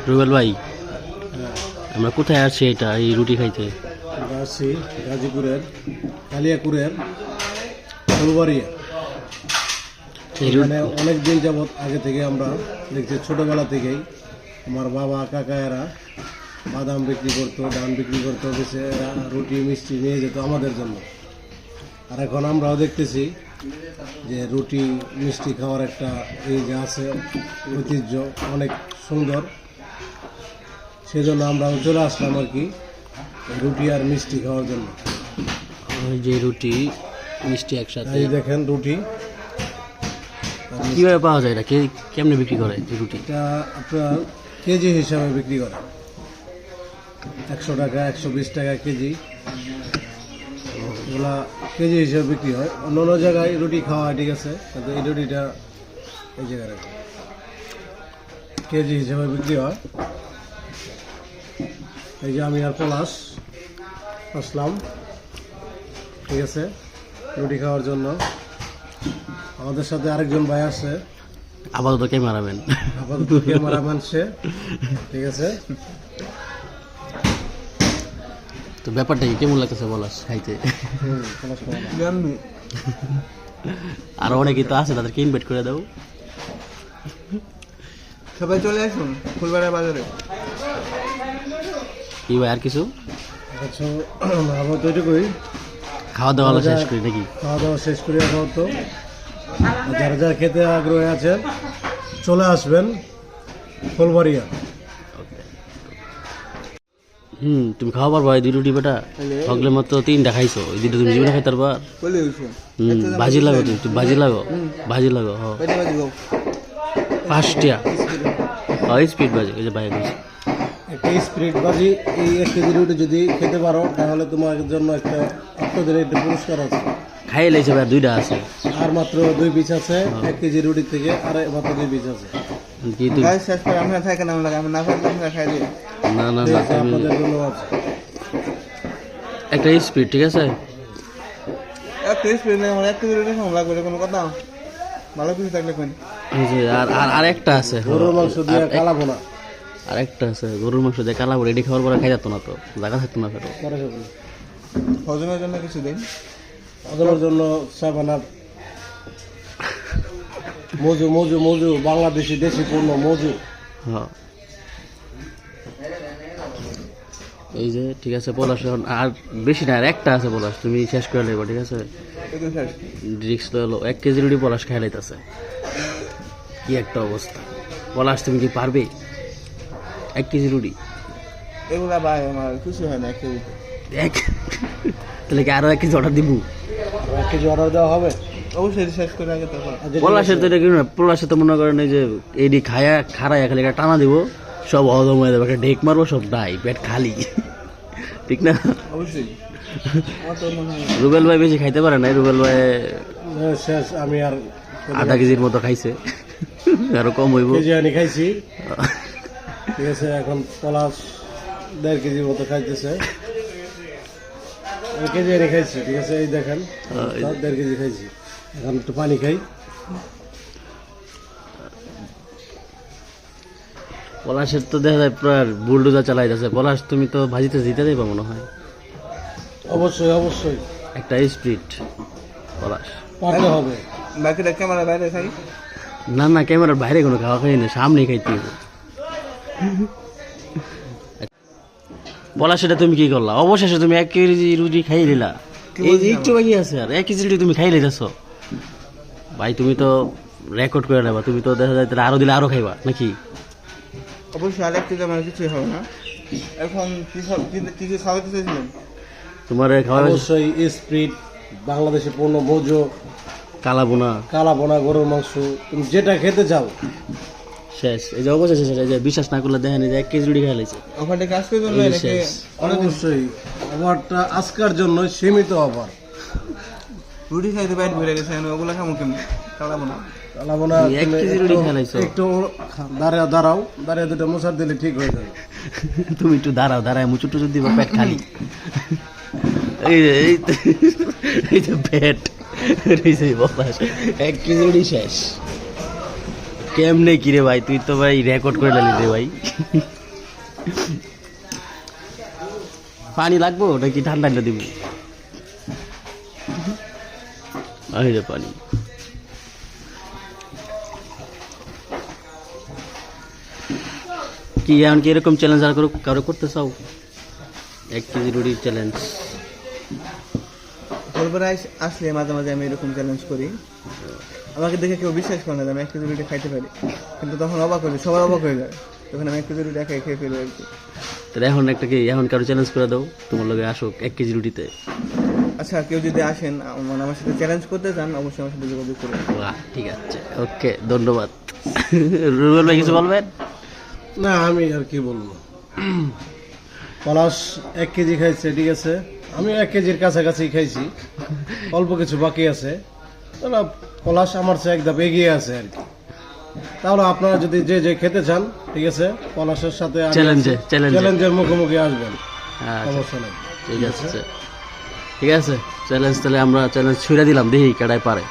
রুবেল ভাই, আমরা কোথায় আছি এটা এই রুটি খাইতে? আমরা আছি গাজীপুরের কালিয়াকুরের ফুলবাড়িয়া। এখানে অনেকদিন যাবৎ আগে থেকে আমরা দেখছি, ছোটোবেলা থেকেই আমার বাবা কাকায়েরা বাদাম বিক্রি করতো, ধান বিক্রি করতো, বেশি রুটি মিষ্টি নিয়ে যেত আমাদের জন্য। আর এখন আমরাও দেখতেছি যে রুটি মিষ্টি খাওয়ার একটা এই যে আছে ঐতিহ্য অনেক সুন্দর, সেই জন্য আমরাও চলে আসলাম আর কি রুটি আর মিষ্টি খাওয়ার জন্য। ওই যে রুটি মিষ্টি একসাথে, এই দেখেন রুটি কীভাবে পাওয়া যায়, এটা কেমনে বিক্রি করে এই রুটি? এটা আপনার কেজি হিসাবে বিক্রি করে, 100 টাকা 120 টাকা কেজি, এগুলা কেজি হিসাবে বিক্রি হয়। অন্য অন্য জায়গায় রুটি খাওয়া হয়, ঠিক আছে, কিন্তু এই রুটিটা এই জায়গায় কেজি হিসাবে বিক্রি হয়। এই যে আমি আর পলাশ আসলাম, ঠিক আছে, রুটি খাওয়ার জন্য। আমাদের সাথে আরেকজন ভাই আছে, আপাতত ক্যামেরাম্যান, আপাতত ক্যামেরাম্যান সে, ঠিক আছে। তো ব্যাপারটা কি কেমন লাগতেছে বলাস খাইতে? আরো অনেকেই তো আছে, তাদেরকে ইনভাইট করে দাও। সবাই চলে আসুন ফুলবাড়িয়া বাজারে। কি ভাই আর কিছু? আচ্ছা, আবার তো এটুকুই, খাওয়া দাওয়া শেষ করি নাকি? খাওয়া দাওয়া শেষ করি এখন। তো যারা যারা খেতে আগ্রহী আছেন চলে আসবেন ফুলবাড়িয়া। তুমি খাওয়া পারবা এই দুই রুটি বেটা? হগলে মাত্র 3টা খাইছো, ওই দুটো তুমি জীবনে খাইতে পারবা? ভাজি লাগো, তুমি বাজি লাগো, ভাজি লাগো। হ 5টা স্পিড বাজি, ওই যে বাইরে দিয়েছে একটা স্পিরিট বাজি। এই 1 কেজি রুটি যদি খেতে পারো তাহলে তোমার জন্য একটা দিনের একটা পুরস্কার আছে। খাই লাইছে ভাই, 2টা আছে আর মাত্র 2 পিস আছে 1 কেজি রুটি থেকে, আর মাত্র 2 পিস আছে। কি তুই? শেষ করে আমরা থাকে না লাগে, আমি না পারলে আমরা খাই দিই। না না ঠিক না, আছে, আপনাদের জন্য আছে একটা স্পিড, ঠিক আছে। এক কেজি পেলে আমার 1 কেজি রুটি খাওয়া লাগবে, কোনো কথা ভালো কিছু থাকলে কোন। এই যে আর একটা আছে, গরুর মাংস দিয়ে কালাবো না। আর একটা আছে গরুর মাংস দিয়ে কালা রেডি খাওয়ার পরে খাই যেত না, তো জায়গা থাকতো না ফেরো। হজমের জন্য কিছু দিন, ওদের জন্য সাবানা মজু মজু মজু, বাংলাদেশি দেশি পণ্য মজু। হ্যাঁ এই যে, ঠিক আছে পলাশ, এখন আর বেশি না, আর একটা আছে পলাশ, তুমি শেষ করে নেবো, ঠিক আছে। রিক্স তো হলো 1 কেজি রুটি পলাশ খাই লাইতেছে, কি একটা অবস্থা। পলাশ তুমি কি পারবে 1 কেজি রুটি? এগুলা ভাই আমার কিছু হয় না 1 কেজি। তাহলে কি আরো 1 কেজি অর্ডার দিব? 1 কেজি অর্ডার দেওয়া হবে অবশ্যই শেষ করে আগে তখন। পলাশের তো এটা কি না, পলাশের তো মনে করেন এই যে এডি খায়া খারায় খালি একটা টানা দিব, সব হজম হয়ে যাবে, একটা ঢেক মারবো, সব ডাই, পেট খালি, ঠিক না? অবশ্যই আমার তো মনে হয় রুবেল ভাই বেশি খাইতে পারে না, রুবেল ভাই শেষ। আমি আর আধা কেজির মতো খাইছে, আরো কম হইব। কেজি আনি খাইছি, ঠিক আছে। এখন পলাশ 1.5 কেজির মতো খাইতেছে, 1 কেজি আনি খাইছি, ঠিক আছে। এই দেখেন 1.5 কেজি খাইছি। এখন একটু পানি খাই। পলাশের তো দেখা যায় পুরো বুলডোজার চালাই যাচ্ছে। পলাশ তুমি তো ভাজিতে জিতে দেবা মনে হয়। অবশ্যই অবশ্যই একটা স্পিড পলাশ, পারতে হবে। বাকিটা ক্যামেরা বাইরে খাই। না না, ক্যামেরার বাইরে কোনো খাওয়া খাই না, সামনেই খাইতে হবে। পলাশ, এটা তুমি কি করলা? অবশেষে তুমি 1 কেজি রুটি খাই নিলা, এই যে একটু বাকি আছে, আর 1 কেজি রুটি তুমি খাই লাইতেছো ভাই। তুমি তো রেকর্ড করে নেবা, তুমি তো দেখা যায় তাহলে আরো দিলে আরো খাইবা নাকি? অবশ্যই আর 1 কেজি আমার কিছুই হবে না। এখন কি খাওয়াতে চাইছিলেন? তোমার খাওয়া অবশ্যই স্প্রিট, বাংলাদেশি পণ্য মজু, কালাবোনা, কালাবোনা, গরুর মাংস, তুমি যেটা খেতে চাও শেষ। এই যে অবশেষে শেষ। এই যে বিশ্বাস না করলে দেখেন, এই যে 1 কেজি রুটি খাই লাইছে। ওখানে কাজ করে জন্য এই যে নাকি শেষ। অবশ্যই অফারটা আজকের জন্য সীমিত অফার। রুটি খাইতে বাইরে ভরে গেছে, ওগুলা খামো কেমন খাওয়াবো না। কালাবোনা তুমি 1 কেজি রুটি খাই লাইছো। একটু দাঁড়াও, দাঁড়িয়ে 2টা মশার দিলে ঠিক হয়ে যাবে। তুমি একটু দাঁড়াও, দাঁড়ায় মুচু টুচু দিবা, পেট খালি। এই যে এই যে পেট, এই যে বলাস 1 কেজি রুটি শেষ। কেমনে কি রে ভাই, তুই তো ভাই রেকর্ড করে নিলি রে ভাই। পানি লাগবো নাকি ঠান্ডা না দিব? এই রে পানি। কি এখন কি এরকম চ্যালেঞ্জ আর কারো করতে চাও? 1 কেজি রুটির চ্যালেঞ্জ। পরিবারে আসলে মাঝে মাঝে আমি এরকম চ্যালেঞ্জ করি। আমাকে দেখে কেউ বিশ্বাস করে না যে আমি 1 কেজি রুটি খাইতে পারি, কিন্তু তখন অবাক হয়ে যায়, সবাই অবাক হয়ে যায়, তখন আমি 1 কেজি রুটি একাই খেয়ে ফেলি আর কি। তাহলে এখন একটা কি এখন কারো চ্যালেঞ্জ করে দাও, তোমার লগে আসো 1 কেজি রুটিতে। আচ্ছা, কেউ যদি আসেন মানে আমার সাথে চ্যালেঞ্জ করতে চান, অবশ্যই আমার সাথে যোগাযোগ করুন। বাহ, ঠিক আছে, ওকে, ধন্যবাদ। রুবেল ভাই কিছু বলবেন? না, আমি আর কি বলবো, পলাশ 1 কেজি খাইছে, ঠিক আছে, আমিও 1 কেজির কাছাকাছি খাইছি, অল্প কিছু বাকি আছে। তাহলে পলাশ আমার চেয়ে এক ধাপ এগিয়ে আছে আর কি। তাহলে আপনারা যদি যে যে খেতে চান, ঠিক আছে, পলাশের সাথে চ্যালেঞ্জের মুখোমুখি আসবেন, আচ্ছা, সমস্যা নেই। ঠিক আছে, ঠিক আছে, চ্যালেঞ্জ তাহলে আমরা চ্যালেঞ্জ ছুঁড়ে দিলাম, দেখি কেডাই পারে।